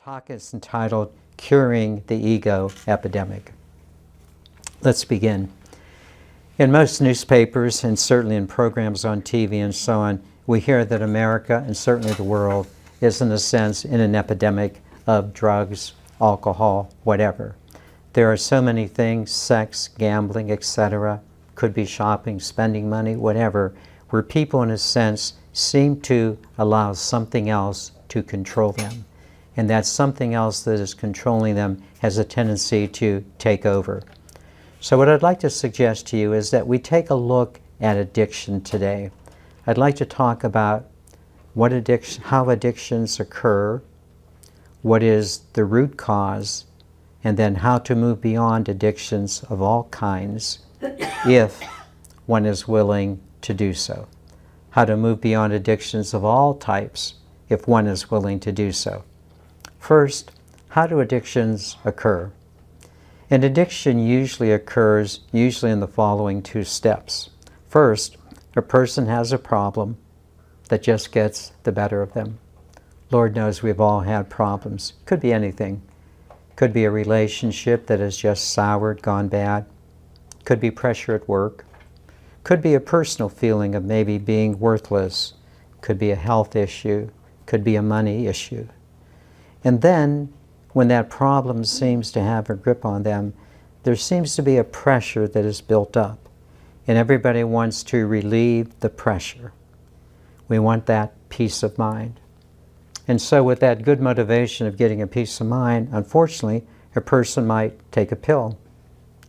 talk is entitled Curing the Ego Epidemic. Let's begin. In most newspapers and certainly in programs on TV and so on, we hear that America and certainly the world is in a sense in an epidemic of drugs, alcohol, whatever. There are so many things, sex, gambling, etc., could be shopping, spending money, whatever, where people in a sense seem to allow something else to control them. And that something else that is controlling them has a tendency to take over. So what I'd like to suggest to you is that we take a look at addiction today. I'd like to talk about how addictions occur, what is the root cause, and then how to move beyond addictions of all kinds if one is willing to do so. How to move beyond addictions of all types if one is willing to do so. First, how do addictions occur? An addiction usually occurs in the following two steps. First, a person has a problem that just gets the better of them. Lord knows we've all had problems. Could be anything. Could be a relationship that has just soured, gone bad. Could be pressure at work. Could be a personal feeling of maybe being worthless. Could be a health issue. Could be a money issue. And then, when that problem seems to have a grip on them, there seems to be a pressure that is built up. And everybody wants to relieve the pressure. We want that peace of mind. And so with that good motivation of getting a peace of mind, unfortunately, a person might take a pill,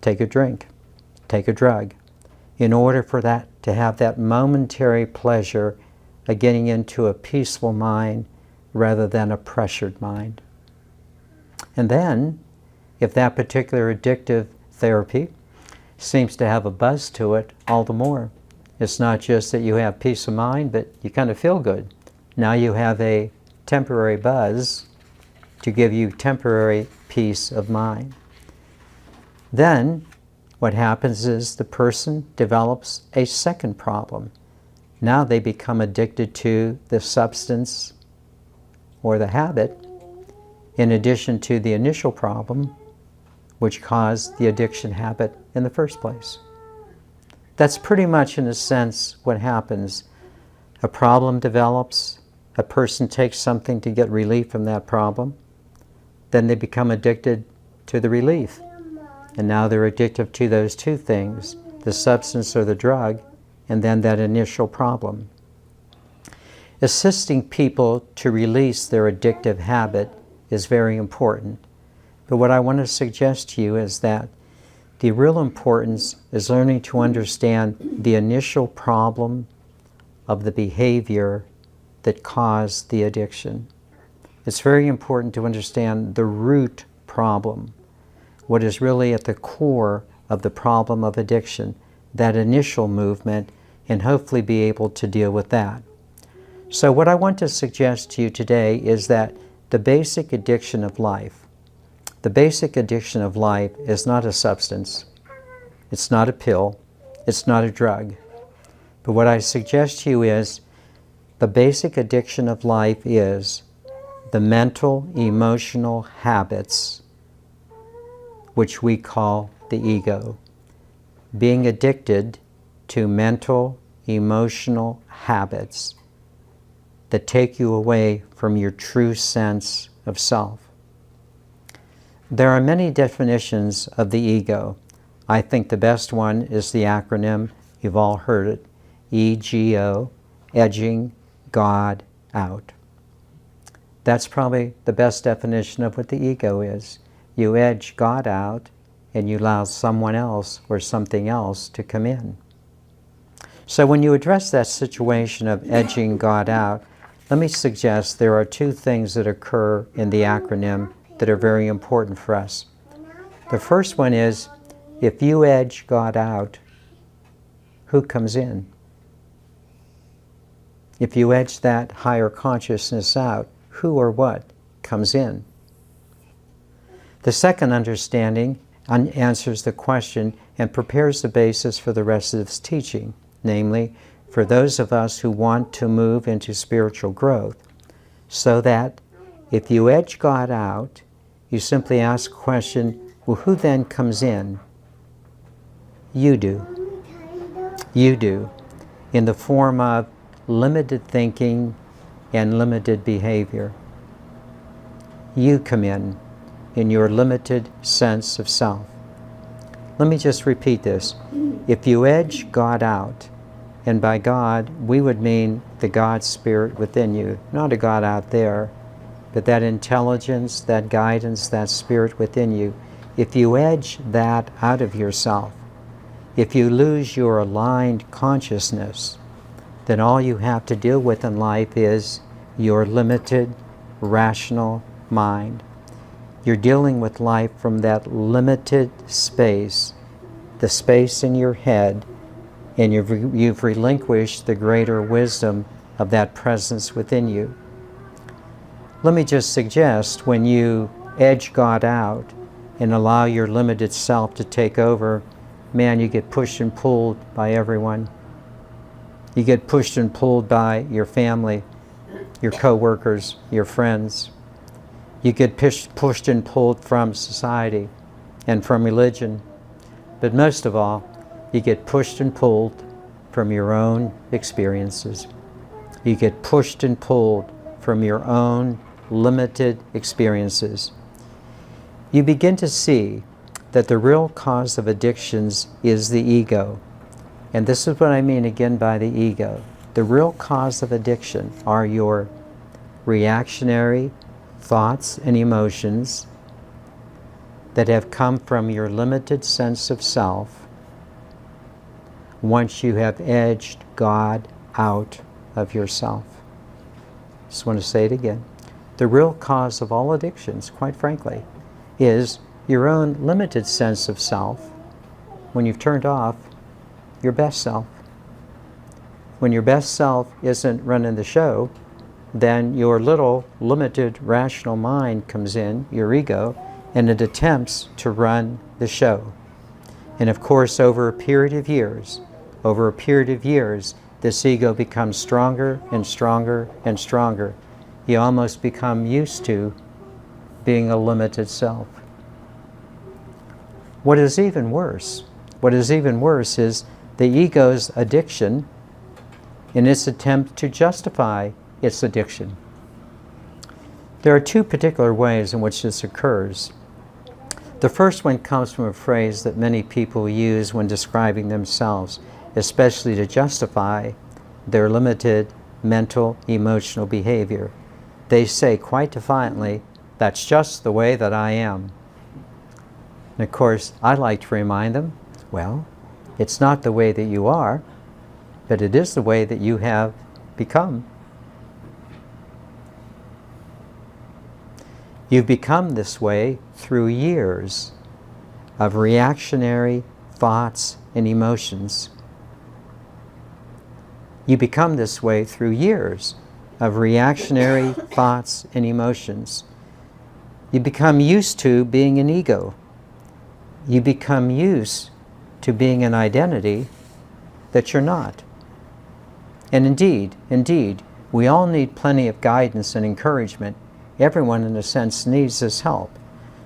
take a drink, take a drug, in order for that to have that momentary pleasure of getting into a peaceful mind rather than a pressured mind. And then, if that particular addictive therapy seems to have a buzz to it, all the more. It's not just that you have peace of mind, but you kind of feel good. Now you have a temporary buzz to give you temporary peace of mind. Then, what happens is the person develops a second problem. Now they become addicted to the substance or the habit, in addition to the initial problem, which caused the addiction habit in the first place. That's pretty much, in a sense, what happens. A problem develops, a person takes something to get relief from that problem, then they become addicted to the relief. And now they're addicted to those two things, the substance or the drug, and then that initial problem. Assisting people to release their addictive habit is very important. But what I want to suggest to you is that the real importance is learning to understand the initial problem of the behavior that caused the addiction. It's very important to understand the root problem, what is really at the core of the problem of addiction, that initial movement, and hopefully be able to deal with that. So what I want to suggest to you today is that the basic addiction of life is not a substance, it's not a pill, it's not a drug. But what I suggest to you is the basic addiction of life is the mental, emotional habits, which we call the ego. Being addicted to mental, emotional habits that take you away from your true sense of self. There are many definitions of the ego. I think the best one is the acronym, you've all heard it, EGO, edging God out. That's probably the best definition of what the ego is. You edge God out and you allow someone else or something else to come in. So when you address that situation of edging God out, let me suggest there are two things that occur in the acronym that are very important for us. The first one is, if you edge God out, who comes in? If you edge that higher consciousness out, who or what comes in? The second understanding answers the question and prepares the basis for the rest of this teaching, namely, for those of us who want to move into spiritual growth, so that If you edge God out, you simply ask a question, well, who then comes in? You do. You do. In the form of limited thinking and limited behavior. You come in your limited sense of self. Let me just repeat this. If you edge God out, and by God, we would mean the God Spirit within you, not a God out there, but that intelligence, that guidance, that Spirit within you. If you edge that out of yourself, if you lose your aligned consciousness, then all you have to deal with in life is your limited, rational mind. You're dealing with life from that limited space, the space in your head, and you've relinquished the greater wisdom of that presence within you. Let me just suggest, when you edge God out and allow your limited self to take over, man, you get pushed and pulled by everyone. You get pushed and pulled by your family, your co-workers, your friends. You get pushed and pulled from society and from religion. But most of all, you get pushed and pulled from your own experiences. You get pushed and pulled from your own limited experiences. You begin to see that the real cause of addictions is the ego. And this is what I mean again by the ego. The real cause of addiction are your reactionary thoughts and emotions that have come from your limited sense of self once you have edged God out of yourself. Just want to say it again. The real cause of all addictions, quite frankly, is your own limited sense of self when you've turned off your best self. When your best self isn't running the show, then your little limited rational mind comes in, your ego, and it attempts to run the show. And of course, over a period of years, this ego becomes stronger and stronger and stronger. You almost become used to being a limited self. What is even worse is the ego's addiction in its attempt to justify its addiction. There are two particular ways in which this occurs. The first one comes from a phrase that many people use when describing themselves, especially to justify their limited mental, emotional behavior. They say quite defiantly, "That's just the way that I am." And of course, I like to remind them, well, it's not the way that you are, but it is the way that you have become. You've become this way through years of reactionary thoughts and emotions. You become this way through years of reactionary thoughts and emotions. You become used to being an ego. You become used to being an identity that you're not. And indeed, we all need plenty of guidance and encouragement. Everyone, in a sense, needs this help.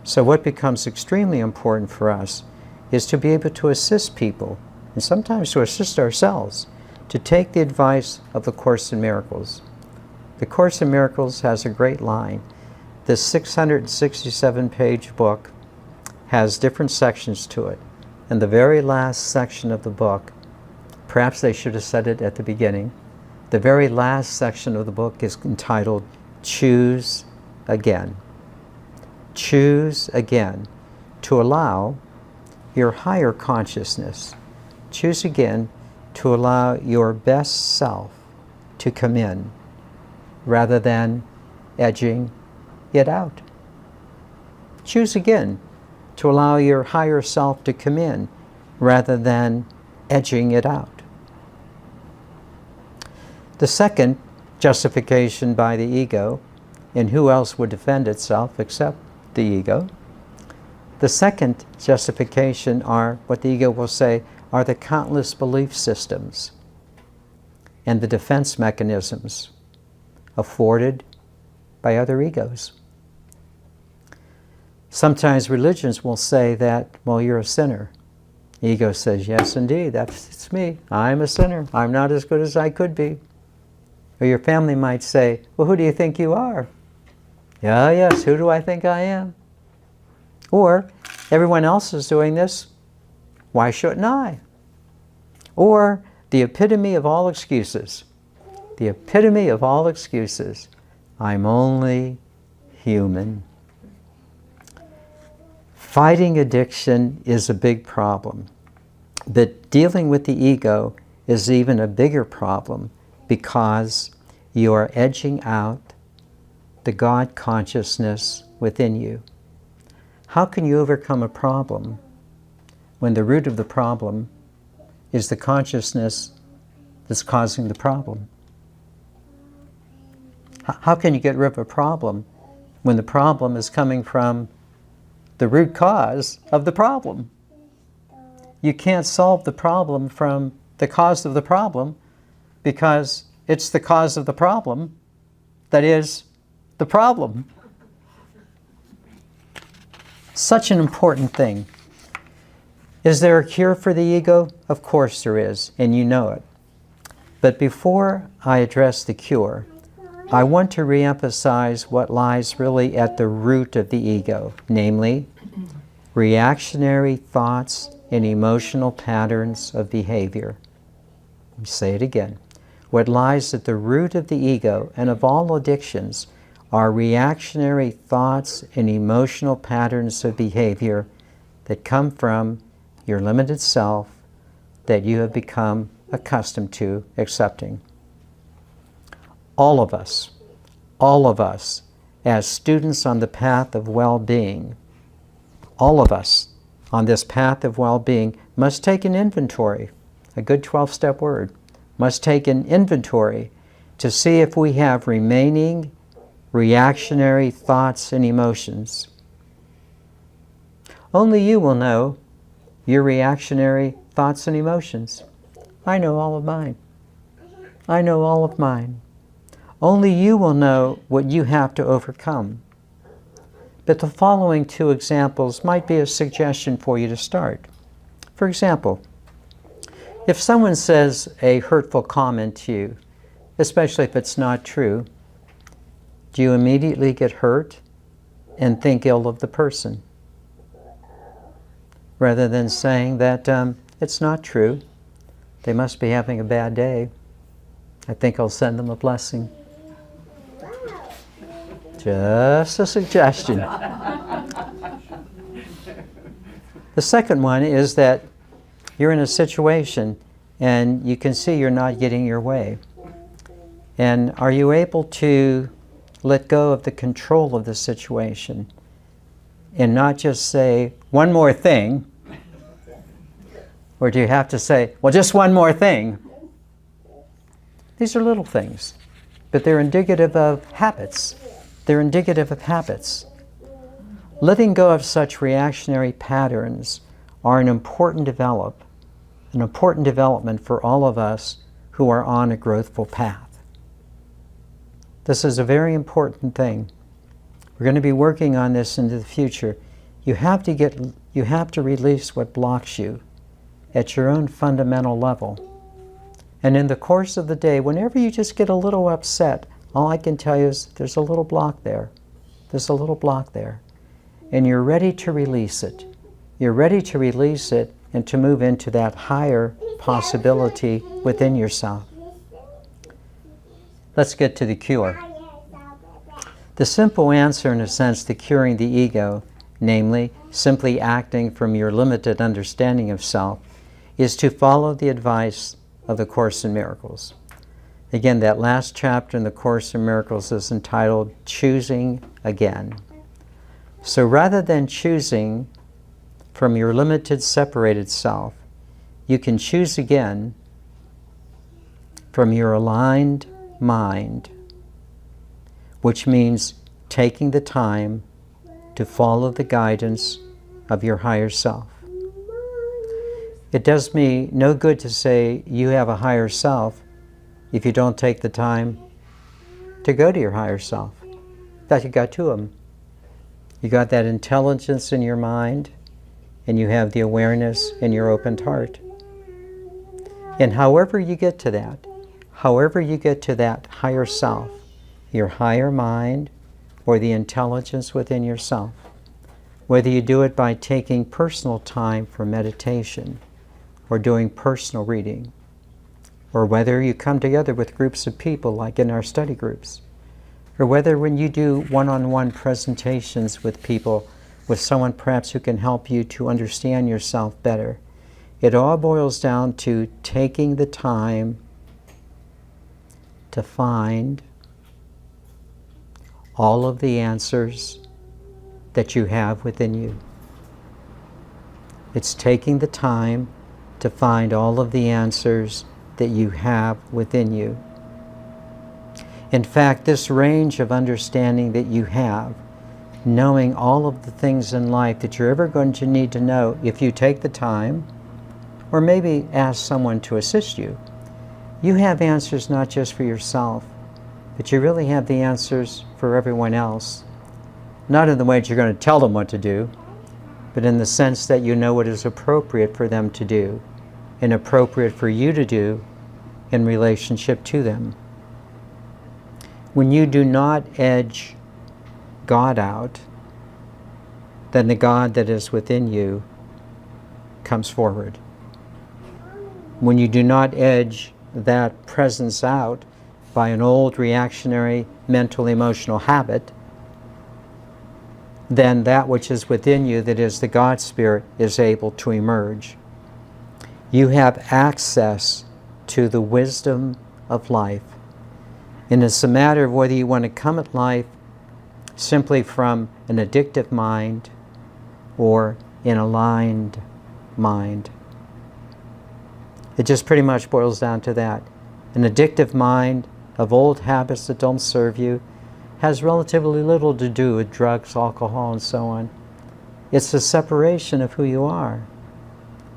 So what becomes extremely important for us is to be able to assist people, and sometimes to assist ourselves, to take the advice of the Course in Miracles. The Course in Miracles has a great line. This 667-page book has different sections to it. And the very last section of the book, perhaps they should have said it at the beginning, the very last section of the book is entitled, Choose Again. Choose again to allow your higher consciousness. Choose again to allow your best self to come in rather than edging it out. Choose again to allow your higher self to come in rather than edging it out. The second justification by the ego, and who else would defend itself except the ego? The second justification are, what the ego will say, are the countless belief systems and the defense mechanisms afforded by other egos. Sometimes religions will say that, well, you're a sinner. Ego says, yes, indeed, it's me. I'm a sinner. I'm not as good as I could be. Or your family might say, well, who do you think you are? Yeah, yes, who do I think I am? Or, everyone else is doing this, why shouldn't I? Or, the epitome of all excuses. The epitome of all excuses. I'm only human. Fighting addiction is a big problem. But dealing with the ego is even a bigger problem because you are edging out the God consciousness within you. How can you overcome a problem when the root of the problem is the consciousness that's causing the problem? How can you get rid of a problem when the problem is coming from the root cause of the problem? You can't solve the problem from the cause of the problem because it's the cause of the problem that is the problem. Such an important thing. Is there a cure for the ego? Of course there is, and you know it. But before I address the cure, I want to reemphasize what lies really at the root of the ego, namely, reactionary thoughts and emotional patterns of behavior. Let me say it again. What lies at the root of the ego and of all addictions are reactionary thoughts and emotional patterns of behavior that come from your limited self that you have become accustomed to accepting. All of us, as students on the path of well-being, all of us on this path of well-being must take an inventory, a good 12-step word, must take an inventory to see if we have remaining reactionary thoughts and emotions. Only you will know your reactionary thoughts and emotions. I know all of mine. I know all of mine. Only you will know what you have to overcome. But the following two examples might be a suggestion for you to start. For example, if someone says a hurtful comment to you, especially if it's not true, do you immediately get hurt and think ill of the person? Rather than saying that it's not true, they must be having a bad day, I think I'll send them a blessing. Just a suggestion. The second one is that you're in a situation and you can see you're not getting your way. And are you able to let go of the control of the situation and not just say, one more thing, or do you have to say, well, just one more thing? These are little things, but they're indicative of habits. They're indicative of habits. Letting go of such reactionary patterns are an important development for all of us who are on a growthful path. This is a very important thing. We're going to be working on this into the future. You have to release what blocks you at your own fundamental level. And in the course of the day, whenever you just get a little upset, all I can tell you is there's a little block there. There's a little block there. And you're ready to release it. You're ready to release it and to move into that higher possibility within yourself. Let's get to the cure. The simple answer, in a sense, to curing the ego, namely, simply acting from your limited understanding of self, is to follow the advice of the Course in Miracles. Again, that last chapter in the Course in Miracles is entitled Choosing Again. So rather than choosing from your limited, separated self, you can choose again from your aligned mind, which means taking the time to follow the guidance of your higher self. It does me no good to say you have a higher self if you don't take the time to go to your higher self. fact, you got two of them. You got that intelligence in your mind, and you have the awareness in your opened heart. And however you get to that higher self, your higher mind, or the intelligence within yourself, whether you do it by taking personal time for meditation, or doing personal reading, or whether you come together with groups of people like in our study groups, or whether when you do one-on-one presentations with people, with someone perhaps who can help you to understand yourself better, it all boils down to taking the time to find all of the answers that you have within you. It's taking the time to find all of the answers that you have within you. In fact, this range of understanding that you have, knowing all of the things in life that you're ever going to need to know if you take the time, or maybe ask someone to assist you, you have answers not just for yourself, but you really have the answers for everyone else. Not in the way that you're going to tell them what to do, but in the sense that you know what is appropriate for them to do, and appropriate for you to do in relationship to them. When you do not edge God out, then the God that is within you comes forward. When you do not edge that presence out by an old reactionary mental emotional habit, then that which is within you, that is the God Spirit, is able to emerge. You have access to the wisdom of life. And it's a matter of whether you want to come at life simply from an addictive mind or an aligned mind. It just pretty much boils down to that. An addictive mind of old habits that don't serve you has relatively little to do with drugs, alcohol, and so on. It's the separation of who you are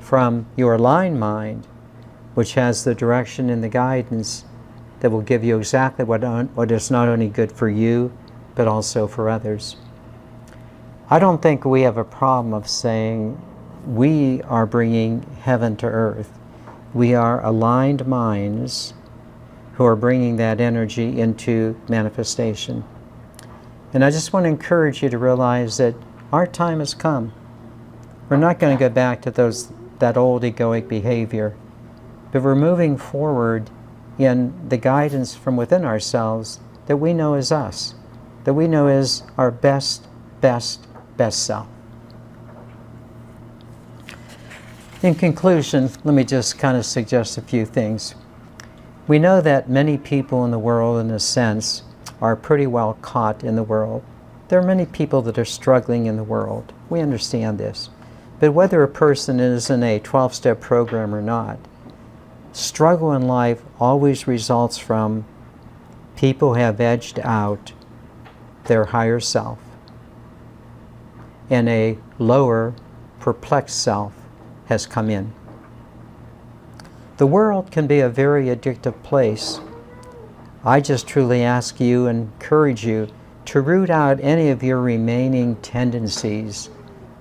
from your aligned mind, which has the direction and the guidance that will give you exactly what is not only good for you, but also for others. I don't think we have a problem of saying we are bringing heaven to earth. We are aligned minds who are bringing that energy into manifestation. And I just want to encourage you to realize that our time has come. We're not going to go back to that old egoic behavior, but we're moving forward in the guidance from within ourselves that we know is us, that we know is our best self. In conclusion, let me just kind of suggest a few things. We know that many people in the world, in a sense, are pretty well caught in the world. There are many people that are struggling in the world. We understand this. But whether a person is in a 12-step program or not, struggle in life always results from people who have edged out their higher self, and a lower, perplexed self has come in. The world can be a very addictive place. I just truly ask you and encourage you to root out any of your remaining tendencies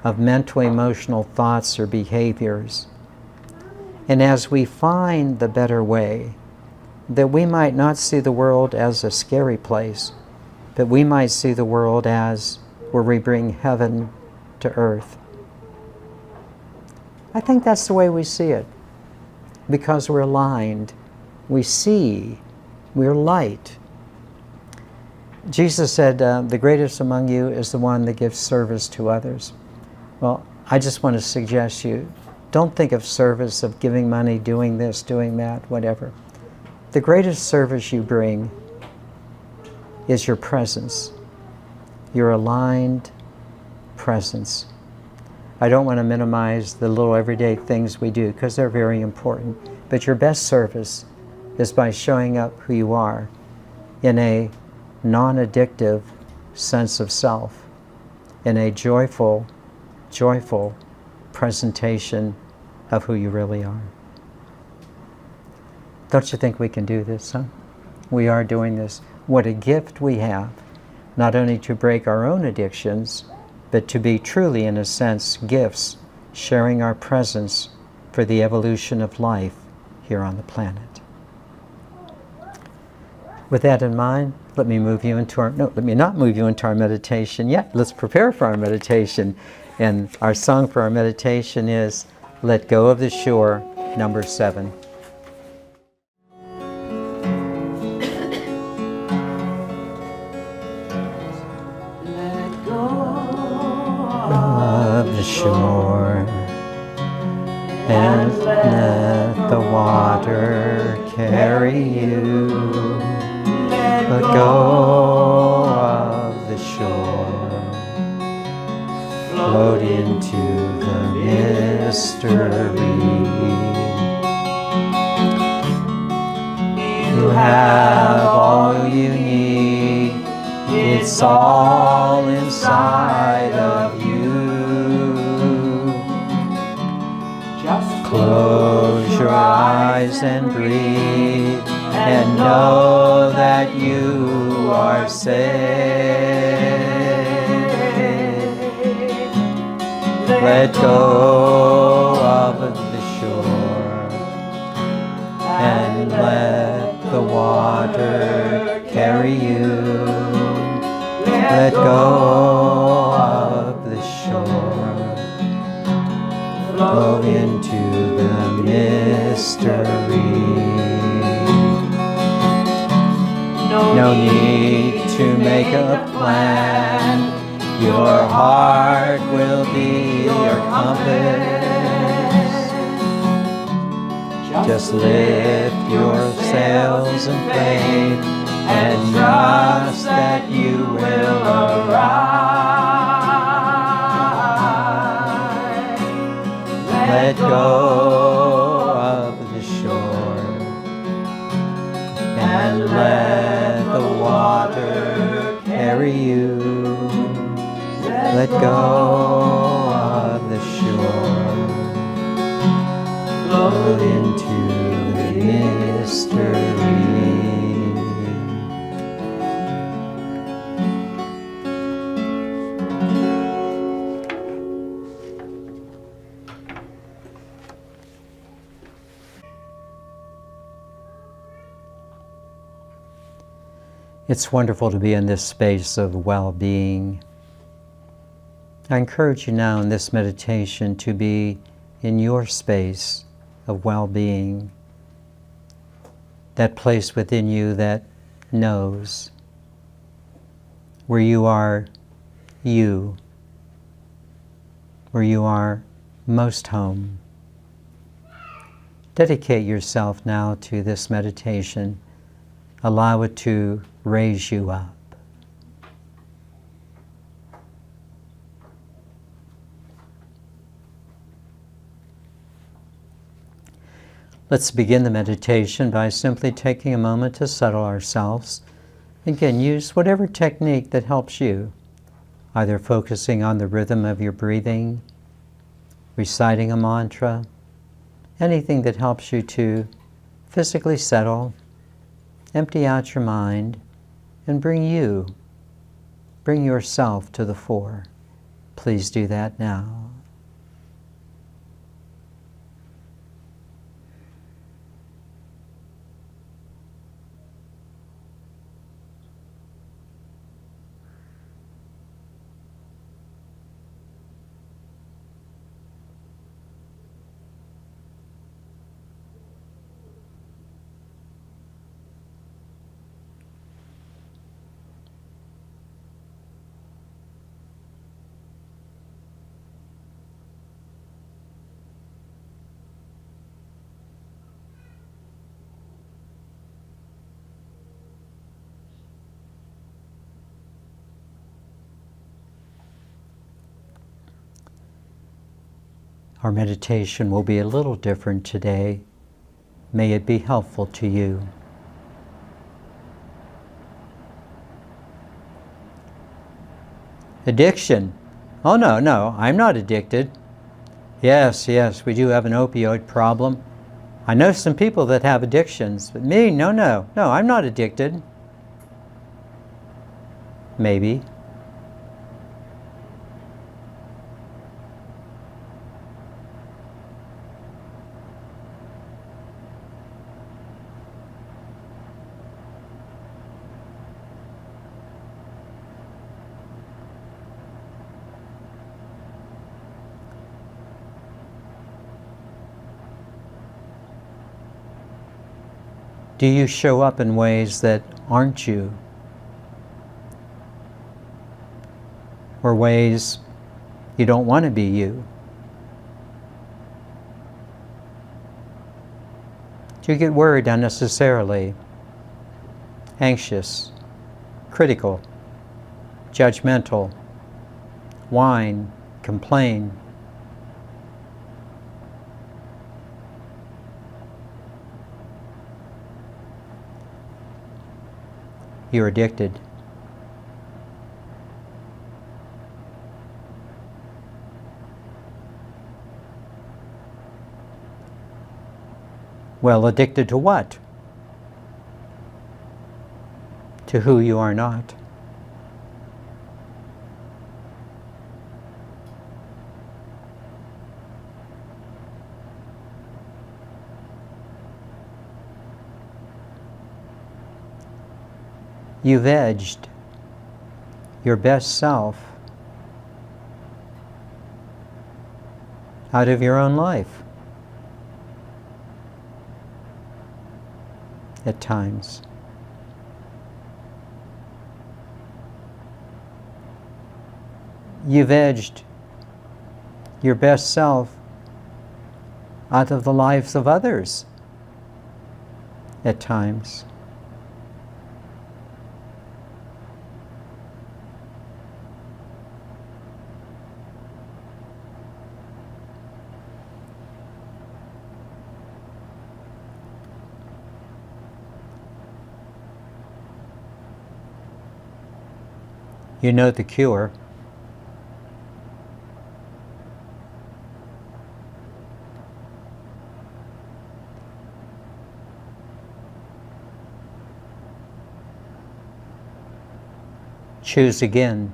of mental, emotional thoughts or behaviors. And as we find the better way, that we might not see the world as a scary place, but we might see the world as where we bring heaven to earth. I think that's the way we see it. Because we're aligned, we see, we're light. Jesus said, the greatest among you is the one that gives service to others. Well, I just want to suggest you, don't think of service of giving money, doing this, doing that, whatever. The greatest service you bring is your presence, your aligned presence. I don't want to minimize the little everyday things we do because they're very important. But your best service is by showing up who you are in a non-addictive sense of self, in a joyful presentation of who you really are. Don't you think we can do this, huh? We are doing this. What a gift we have. not only to break our own addictions, but to be truly, in a sense, gifts, sharing our presence for the evolution of life here on the planet. With that in mind, let me not move you into our meditation yet. Let's prepare for our meditation. And our song for our meditation is Let Go of the Shore, number 7. Let go Of the shore, and let the water carry you. Let go of the shore, float into the mystery. You have all you need, it's all inside of you. just Close your eyes and breathe, and know that you are safe. Let go of the shore, and let the water carry you. Let go of the shore, flow into the mystery. No need to make a plan, your heart will be your compass. Just lift your sails in faith and trust that you will arrive. Let go of the shore and let the water carry you. Let go of the shore, float into the mystery. It's wonderful to be in this space of well-being. I encourage you now in this meditation to be in your space of well-being, that place within you that knows where you are you, where you are most home. Dedicate yourself now to this meditation. Allow it to raise you up. Let's begin the meditation by simply taking a moment to settle ourselves. Again, use whatever technique that helps you, either focusing on the rhythm of your breathing, reciting a mantra, anything that helps you to physically settle, empty out your mind, and bring yourself to the fore. Please do that now. Our meditation will be a little different today. May it be helpful to you. Addiction. Oh no, I'm not addicted. Yes, we do have an opioid problem. I know some people that have addictions, but me, no, I'm not addicted. Maybe. Do you show up in ways that aren't you? Or ways you don't want to be you? Do you get worried unnecessarily, anxious, critical, judgmental, whine, complain? You're addicted. Well, addicted to what? To who you are not. You've edged your best self out of your own life at times. You've edged your best self out of the lives of others at times. You know the cure. Choose again.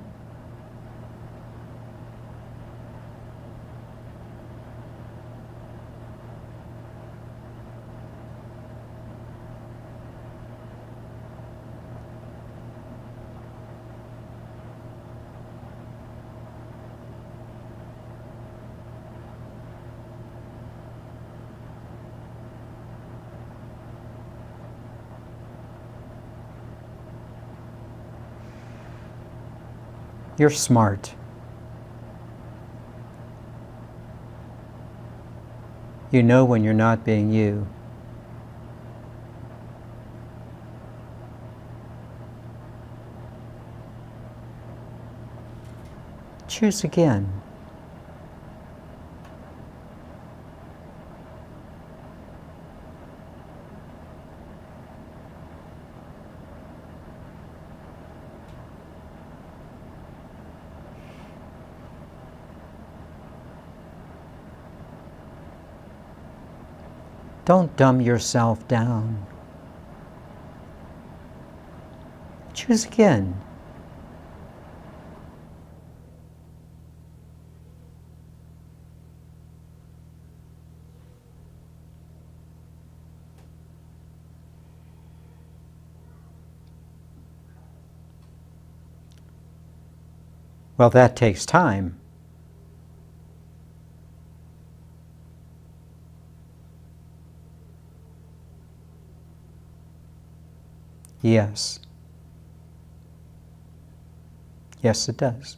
You're smart. You know when you're not being you. Choose again. Don't dumb yourself down. Choose again. Well, that takes time. Yes. Yes, it does.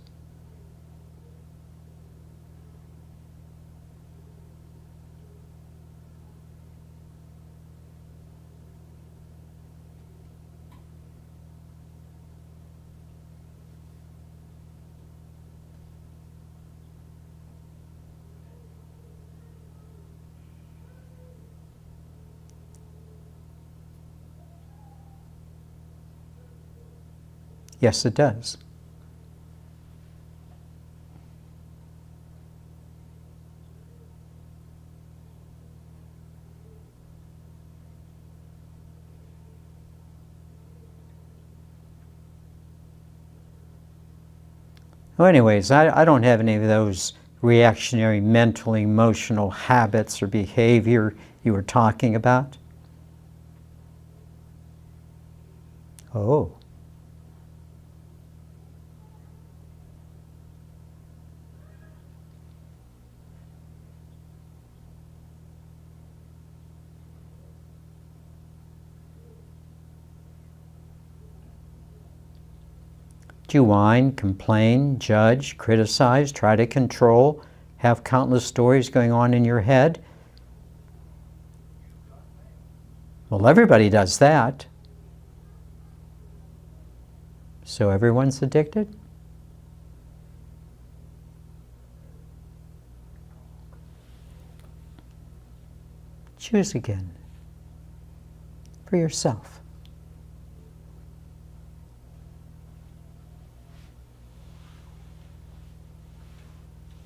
Yes, it does. Well, anyways, I don't have any of those reactionary mental, emotional habits or behavior you were talking about. Oh. Do you whine, complain, judge, criticize, try to control, have countless stories going on in your head? Well, everybody does that. So everyone's addicted? Choose again for yourself.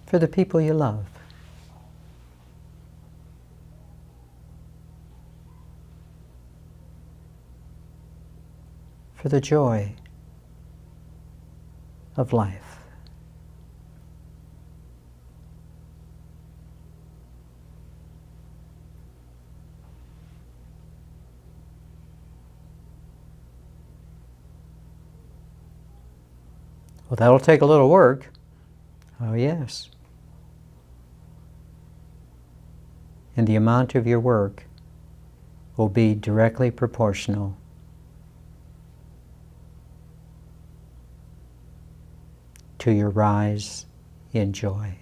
For the people you love. For the joy of life. Well, that'll take a little work. Oh, yes. And the amount of your work will be directly proportional to your rise in joy.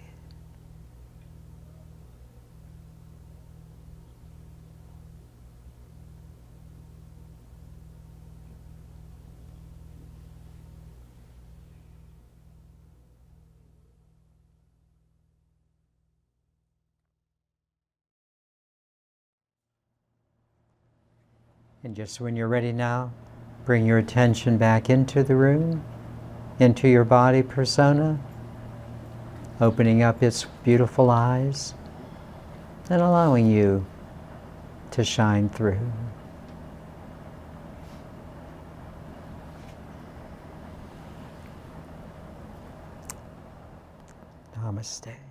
And just when you're ready now, bring your attention back into the room, into your body persona, opening up its beautiful eyes and allowing you to shine through. Namaste.